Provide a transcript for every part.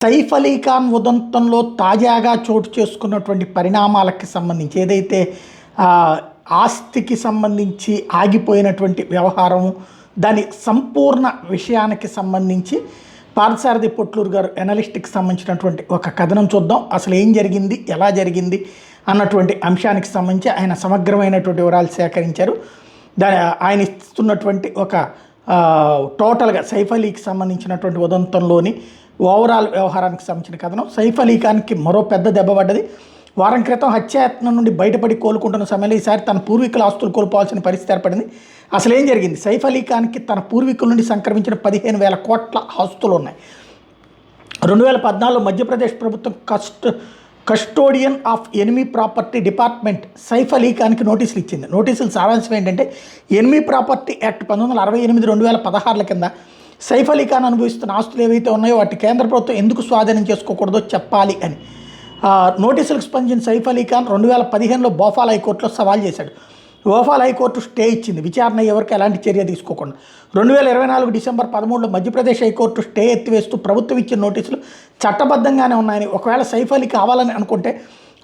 సైఫ్ అలీ ఖాన్ ఉదంతంలో తాజాగా చోటు చేసుకున్నటువంటి పరిణామాలకి సంబంధించి ఏదైతే ఆ, ఆస్తికి సంబంధించి ఆగిపోయినటువంటి వ్యవహారము దాని సంపూర్ణ విషయానికి సంబంధించి పార్థసారథి పొట్లూరు గారు ఎనలిస్ట్కి సంబంధించినటువంటి ఒక కథనం చూద్దాం. అసలు ఏం జరిగింది, ఎలా జరిగింది అన్నటువంటి అంశానికి సంబంధించి ఆయన సమగ్రమైనటువంటి వివరాలు సేకరించారు. ఆయన ఇస్తున్నటువంటి ఒక టోటల్గా సైఫ్ అలీకి సంబంధించినటువంటి ఉదంతంలోని ఓవరాల్ వ్యవహారానికి సంబంధించిన కథనం. సైఫ్ అలీ ఖాన్కి మరో పెద్ద దెబ్బ పడ్డది. వారం క్రితం హత్యాయత్నం నుండి బయటపడి కోలుకుంటున్న సమయంలో ఈసారి తన పూర్వీకుల ఆస్తులు కోల్పోవాల్సిన పరిస్థితి ఏర్పడింది. అసలు ఏం జరిగింది? సైఫ్ అలీ ఖాన్కి తన పూర్వీకుల నుండి సంక్రమించిన 15,000 కోట్ల ఆస్తులు ఉన్నాయి. 2014 మధ్యప్రదేశ్ ప్రభుత్వం custodian of enemy property department Saif Ali ఖాన్కి నోటీసులు ఇచ్చింది. నోటీసులు సారాంశం ఏంటంటే, ఎనిమీ ప్రాపర్టీ యాక్ట్ 1968 2016 కింద సైఫ్ అలీ ఖాన్ అనుభవిస్తున్న ఆస్తులు ఏవైతే ఉన్నాయో వాటి కేంద్ర ప్రభుత్వం ఎందుకు స్వాధీనం చేసుకోకూడదో చెప్పాలి అని నోటీసులకు స్పందించిన సైఫ్ అలీ ఖాన్ 2015లో భోపాల్ హైకోర్టులో సవాల్ చేశాడు. భోపాల్ హైకోర్టు స్టే ఇచ్చింది, విచారణ ఎవరికి ఎలాంటి చర్య తీసుకోకుండా. 2024 డిసెంబర్ 13లో మధ్యప్రదేశ్ హైకోర్టు స్టే ఎత్తివేస్తూ ప్రభుత్వం ఇచ్చిన నోటీసులు చట్టబద్ధంగానే ఉన్నాయని, ఒకవేళ సైఫ్ అలీ కావాలని అనుకుంటే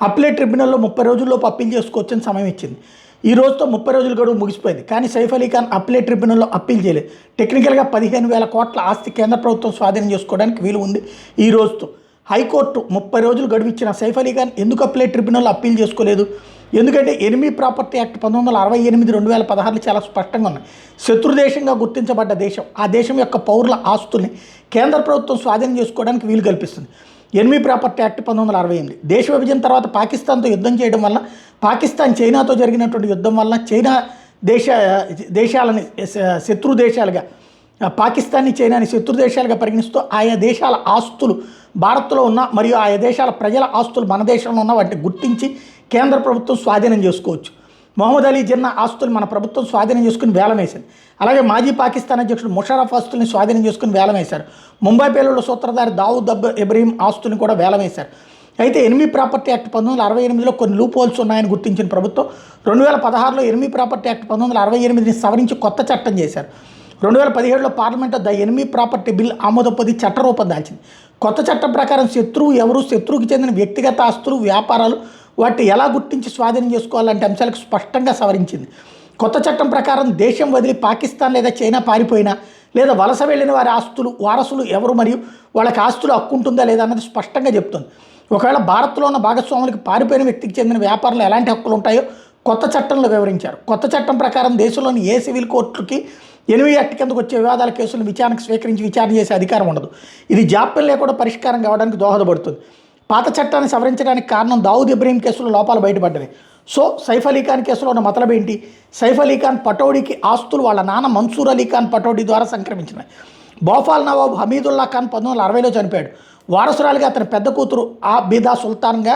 అప్లేట్ ట్రిబ్యునల్లో 30 రోజుల్లోపు అప్పీల్ చేసుకోవచ్చని సమయం ఇచ్చింది. ఈ రోజుతో 30 రోజుల గడువు ముగిసిపోయింది. కానీ సైఫ్ అలీ ఖాన్ అప్లేట్ ట్రిబ్యునల్లో అప్పీల్ చేయలేదు. టెక్నికల్గా 15,000 కోట్ల ఆస్తి కేంద్ర ప్రభుత్వం స్వాధీనం చేసుకోవడానికి వీలు ఉంది. ఈ రోజుతో హైకోర్టు 30 రోజులు గడువు ఇచ్చిన సైఫ్ అలీ ఖాన్ ఎందుకు అప్లేట్ ట్రిబ్యునల్లో అప్పీల్ చేసుకోలేదు? ఎందుకంటే ఎనిమీ ప్రాపర్టీ యాక్ట్ 1968 2016 చాలా స్పష్టంగా ఉన్నాయి. శత్రుదేశంగా గుర్తించబడ్డ దేశం, ఆ దేశం యొక్క పౌరుల ఆస్తుల్ని కేంద్ర ప్రభుత్వం స్వాధీనం చేసుకోవడానికి వీలు కల్పిస్తుంది. ఎనిమీ ప్రాపర్టీ యాక్ట్ 1968 దేశ విభజన తర్వాత పాకిస్తాన్తో యుద్ధం చేయడం వల్ల, పాకిస్తాన్ చైనాతో జరిగినటువంటి యుద్ధం వల్ల చైనా దేశాలని శత్రు దేశాలుగా, పాకిస్తాన్ని చైనాని శత్రు దేశాలుగా పరిగణిస్తూ ఆయా దేశాల ఆస్తులు భారత్లో ఉన్న మరియు ఆయా దేశాల ప్రజల ఆస్తులు మన దేశంలో ఉన్న వాటిని గుర్తించి కేంద్ర ప్రభుత్వం స్వాధీనం చేసుకోవచ్చు. మొహమ్మద్ అలీ జిన్నా ఆస్తులు మన ప్రభుత్వం స్వాధీనం చేసుకుని వేలం వేసింది. అలాగే మాజీ అధ్యక్షుడు ముషరఫ్ ఆస్తుల్ని స్వాధీనం చేసుకుని వేలం వేశారు. ముంబై పేలుళ్ల సూత్రధారి దావుద్ ఇబ్రహీం ఆస్తుల్ని కూడా వేలం వేశారు. అయితే ఎనిమీ ప్రాపర్టీ యాక్ట్ 1968లో కొన్ని లూప్ హోల్స్ ఉన్నాయని గుర్తించిన ప్రభుత్వం 2016లో ఎనిమీ ప్రాపర్టీ యాక్ట్ 1968ని సవరించి కొత్త చట్టం చేశారు. 2017లో పార్లమెంట్లో ద ఎనిమీ ప్రాపర్టీ బిల్ ఆమోదపొంది చట్టరూపం దాల్చింది. కొత్త చట్టం ప్రకారం శత్రువుకి చెందిన వ్యక్తిగత ఆస్తులు, వ్యాపారాలు వాటిని ఎలా గుర్తించి స్వాధీనం చేసుకోవాలంటే అంశాలకు స్పష్టంగా సవరించింది. కొత్త చట్టం ప్రకారం దేశం వదిలి పాకిస్తాన్ లేదా చైనా పారిపోయినా లేదా వలస వెళ్ళిన వారి ఆస్తులు వారసులు ఎవరు మరియు వాళ్ళకి ఆస్తులు హక్కు ఉంటుందా లేదా అన్నది స్పష్టంగా చెప్తుంది. ఒకవేళ భారత్లో ఉన్న భాగస్వాములకు పారిపోయిన వ్యక్తికి చెందిన వ్యాపారంలో ఎలాంటి హక్కులు ఉంటాయో కొత్త చట్టంలో వివరించారు. కొత్త చట్టం ప్రకారం దేశంలోని ఏ సివిల్ కోర్టుకి ఎనిమీ యాక్ట్ కిందకు వచ్చే వివాదాల కేసులను విచారణ చేసే అధికారం ఉండదు. ఇది జాప్యం లేకుండా పరిష్కారం కావడానికి దోహదపడుతుంది. పాత చట్టాన్ని సవరించడానికి కారణం దావుద్ ఇబ్రహీం కేసులో లోపాలు బయటపడ్డవి. సో సైఫ్ అలీ ఖాన్ కేసులో ఉన్న మతలబ్ ఏంటి? సైఫ్ అలీ ఖాన్ పటౌడీకి ఆస్తులు వాళ్ళ నాన్న మన్సూర్ అలీ ఖాన్ పటౌడీ ద్వారా సంక్రమించినాయి. భోపాల్ నవాబ్ హమీదుల్లా ఖాన్ 1960లో చనిపోయాడు. వారసురాలిగా అతని పెద్ద కూతురు అబీదా సుల్తాన్గా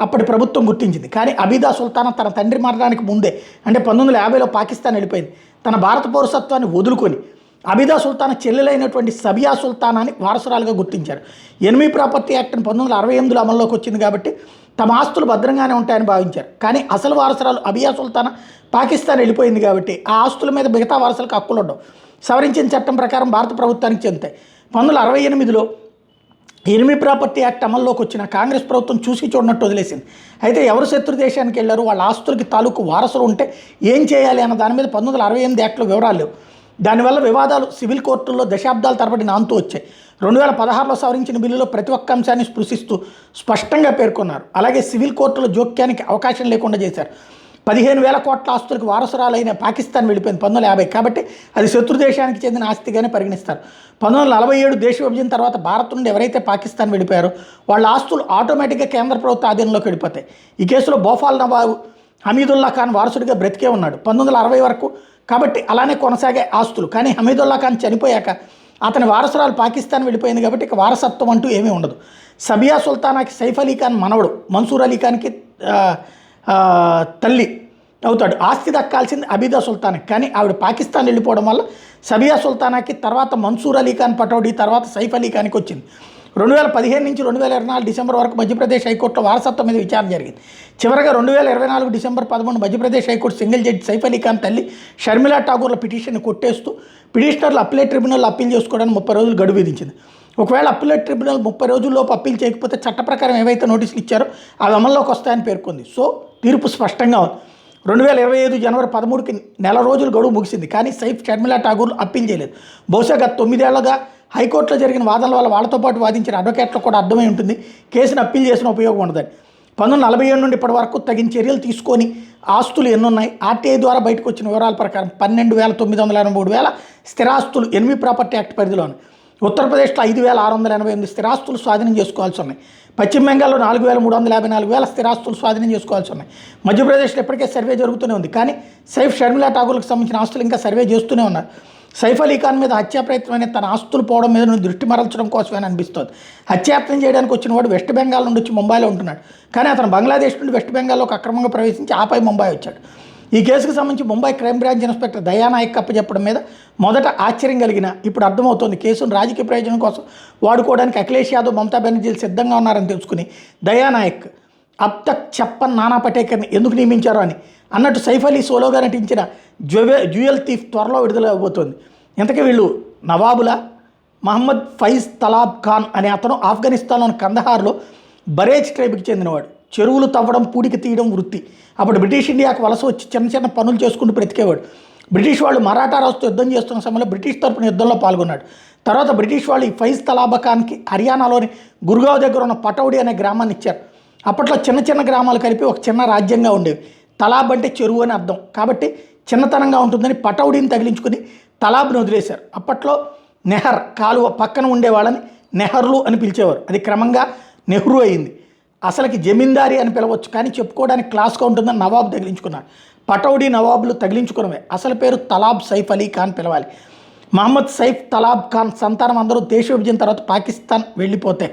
అప్పటి ప్రభుత్వం గుర్తించింది. కానీ అబీదా సుల్తాన్ తన తండ్రి మరణానికి ముందే, అంటే 1950లో పాకిస్తాన్ వెళ్ళిపోయింది. తన భారత పౌరసత్వాన్ని వదులుకొని అబీదా సుల్తాన్ చెల్లెలైనటువంటి సబియా సుల్తానాని వారసురాలుగా గుర్తించారు. ఎనిమీ ప్రాపర్టీ యాక్ట్ని 1968లో అమల్లోకి వచ్చింది కాబట్టి తమ ఆస్తులు భద్రంగానే ఉంటాయని భావించారు. కానీ అసలు వారసురాలు అబియా సుల్తానా పాకిస్తాన్ వెళ్ళిపోయింది కాబట్టి ఆ ఆస్తుల మీద మిగతా వారసులకు హక్కులు ఉండవు. సవరించిన చట్టం ప్రకారం భారత ప్రభుత్వానికి చెందుతాయి. 1968లో ఎనిమీ ప్రాపర్టీ యాక్ట్ అమల్లోకి వచ్చిన కాంగ్రెస్ ప్రభుత్వం చూసి చూడనట్టు వదిలేసింది. అయితే ఎవరు శత్రు దేశానికి వెళ్ళారు, వాళ్ళ ఆస్తులకి తాలూకు వారసులు ఉంటే ఏం చేయాలి అన్న దాని మీద 1968 యాక్ట్లో వివరాలు లేవు. దానివల్ల వివాదాలు సివిల్ కోర్టుల్లో దశాబ్దాల తరబడి నాంతూ వచ్చాయి. 2016లో సవరించిన బిల్లులో ప్రతి ఒక్క అంశాన్ని స్పృశిస్తూ స్పష్టంగా పేర్కొన్నారు. అలాగే సివిల్ కోర్టుల జోక్యానికి అవకాశం లేకుండా చేశారు. 15,000 కోట్ల ఆస్తులకు వారసురాలైన పాకిస్తాన్ వెళ్ళిపోయింది 1950, కాబట్టి అది శత్రు దేశానికి చెందిన ఆస్తిగానే పరిగణిస్తారు. 1947 దేశ విభజన తర్వాత భారత్ నుండి ఎవరైతే పాకిస్తాన్ వెళ్ళిపోయారో వాళ్ళ ఆస్తులు ఆటోమేటిక్గా కేంద్ర ప్రభుత్వ ఆధీనంలోకి వెళ్ళిపోతాయి. ఈ కేసులో భోపాల్ నవాబ్ హమీదుల్లా ఖాన్ వారసుడిగా బ్రతికే ఉన్నాడు 1960 వరకు, కాబట్టి అలానే కొనసాగే ఆస్తులు. కానీ హమీదుల్లా ఖాన్ చనిపోయాక అతని వారసురాలు పాకిస్తాన్ వెళ్ళిపోయింది కాబట్టి ఇక వారసత్వం అంటూ ఏమీ ఉండదు. సబియా సుల్తానాకి సైఫ్ అలీ ఖాన్ మనవడు మన్సూర్ అలీ ఖాన్కి తల్లి అవుతాడు. ఆస్తి దక్కాల్సింది అబీదా సుల్తాన్కి, కానీ ఆవిడ పాకిస్తాన్ వెళ్ళిపోవడం వల్ల సబియా సుల్తానాకి, తర్వాత మన్సూర్ అలీ ఖాన్ పటౌడీ, తర్వాత సైఫ్ అలీ ఖాన్కి వచ్చింది. 2015 నుంచి 2024 డిసెంబర్ వరకు మధ్యప్రదేశ్ హైకోర్టులో వారసత్వం మీద విచారణ జరిగింది. చివరగా 2024 December 11 Madhya Pradesh high court single judge Saif Ali Khan తల్లి షర్మిలా ఠాగూర్ల పిటిషన్ని కొట్టేస్తూ పిటిషనర్లు అప్పీలేట్ ట్రిబ్యునల్ అప్పీల్ చేసుకోవడానికి 30 రోజులు గడువు విధించింది. ఒకవేళ అప్పీలేట్ ట్రిబ్యునల్ 30 రోజుల్లోపు అప్పీల్ చేయకపోతే చట్ట ప్రకారం ఏవైతే నోటీసులు ఇచ్చారో అవి అమల్లోకి వస్తాయని పేర్కొంది. సో తీర్పు స్పష్టంగా ఉంది. 2025 జనవరి 13కి నెల రోజులు గడువు ముగిసింది. కానీ సైఫ్ షర్మిలా ఠాగూర్ అప్పీల్ చేయలేదు. బహుశా గత 9 ఏళ్లుగా హైకోర్టులో జరిగిన వాదనల వల్ల వాళ్ళతో పాటు వాదించిన అడ్వకేట్లకు కూడా అర్థమై ఉంటుంది కేసును అప్పీల్ చేసిన ఉపయోగం ఉండదని. 1947 నుండి ఇప్పటి వరకు తగిన చర్యలు తీసుకొని ఆస్తులు ఎన్నున్నాయి. ఆర్టీఐ ద్వారా బయటకు వచ్చిన వివరాల ప్రకారం 12,983 స్థిరాస్తులు ఎనిమి ప్రాపర్టీ యాక్ట్ పరిధిలోని. ఉత్తరప్రదేశ్లో 5,688 స్థిరాస్తులు స్వాధీనం చేసుకోవాల్సి ఉన్నాయి. పశ్చిమ బెంగాల్లో 4,354 స్థిరాస్తులు స్వాధీనం చేసుకోవాల్సి ఉన్నాయి. మధ్యప్రదేశ్లో ఇప్పటికే సర్వే జరుగుతూనే ఉంది. కానీ సైఫ్ షర్మిలా ఠాగూర్లకు సంబంధించిన ఆస్తులు ఇంకా సర్వే చేస్తూనే ఉన్నారు. సైఫ్ అలీ ఖాన్ మీద హత్యా ప్రయత్నం అనేది తన ఆస్తులు పోవడం మీద దృష్టి మరల్చడం కోసమే అనిపిస్తోంది. హత్యాయత్నం చేయడానికి వచ్చిన వాడు వెస్ట్ బెంగాల్ నుండి వచ్చి ముంబైలో ఉంటున్నాడు. కానీ అతను బంగ్లాదేశ్ నుండి వెస్ట్ బెంగాల్లోకి అక్రమంగా ప్రవేశించి ఆపై ముంబై వచ్చాడు. ఈ కేసుకు సంబంధించి Mumbai crime branch inspector Daya Nayak అప్పచెప్పడం మీద మొదట ఆశ్చర్యం కలిగిన ఇప్పుడు అర్థమవుతోంది కేసును రాజకీయ ప్రయోజనం కోసం వాడుకోవడానికి అఖిలేష్ యాదవ్ మమతా బెనర్జీలు సిద్ధంగా ఉన్నారని తెలుసుకుని దయానాయక్ అబ్ తక్ చెప్పన్ నానా పటేకర్ని ఎందుకు నియమించారో అని అన్నట్టు సైఫ్ అలీ సోలోగా నటించిన జ్యువెల్ థీఫ్ త్వరలో విడుదల అవబోతోంది. ఇంతకీ వీళ్ళు నవాబుల మహమ్మద్ ఫైజ్ తలాబ్ ఖాన్ అనే అతను ఆఫ్ఘనిస్తాన్లోని కందహార్లో బరేజ్ ట్రైబ్కి చెందినవాడు. చెరువులు తవ్వడం పూడికి తీయడం వృత్తి. అప్పుడు బ్రిటిష్ ఇండియాకు వలస వచ్చి చిన్న చిన్న పనులు చేసుకుంటూ బ్రతికేవాడు. బ్రిటిష్ వాళ్ళు మరాఠా రాజుతో యుద్ధం చేస్తున్న సమయంలో బ్రిటిష్ తరపున యుద్ధంలో పాల్గొన్నాడు. తర్వాత బ్రిటిష్ వాళ్ళు ఈ ఫైజ్ తలాబ్ ఖాన్కి హర్యానాలోని గుర్గావ్ దగ్గర ఉన్న పటౌడి అనే గ్రామాన్ని ఇచ్చారు. అప్పట్లో చిన్న చిన్న గ్రామాలు కలిపి ఒక చిన్న రాజ్యంగా ఉండేవి. తలాబ్ అంటే చెరువు అని అర్థం కాబట్టి చిన్నతనంగా ఉంటుందని పటౌడిని తగిలించుకుని తలాబ్ని వదిలేశారు. అప్పట్లో నెహర్ కాలువ పక్కన ఉండేవాళ్ళని నెహర్లు అని పిలిచేవారు. అది క్రమంగా నెహ్రూ అయింది. అసలుకి జమీందారీ అని పిలవచ్చు కానీ చెప్పుకోవడానికి క్లాస్గా ఉంటుందని నవాబు తగిలించుకున్నారు. పటౌడి నవాబులు తగిలించుకున్నవే. అసలు పేరు తలాబ్ సైఫ్ అలీ ఖాన్ పిలవాలి. మహమ్మద్ సైఫ్ తలాబ్ ఖాన్ సంతానం అందరూ దేశ విభజన తర్వాత పాకిస్తాన్ వెళ్ళిపోతే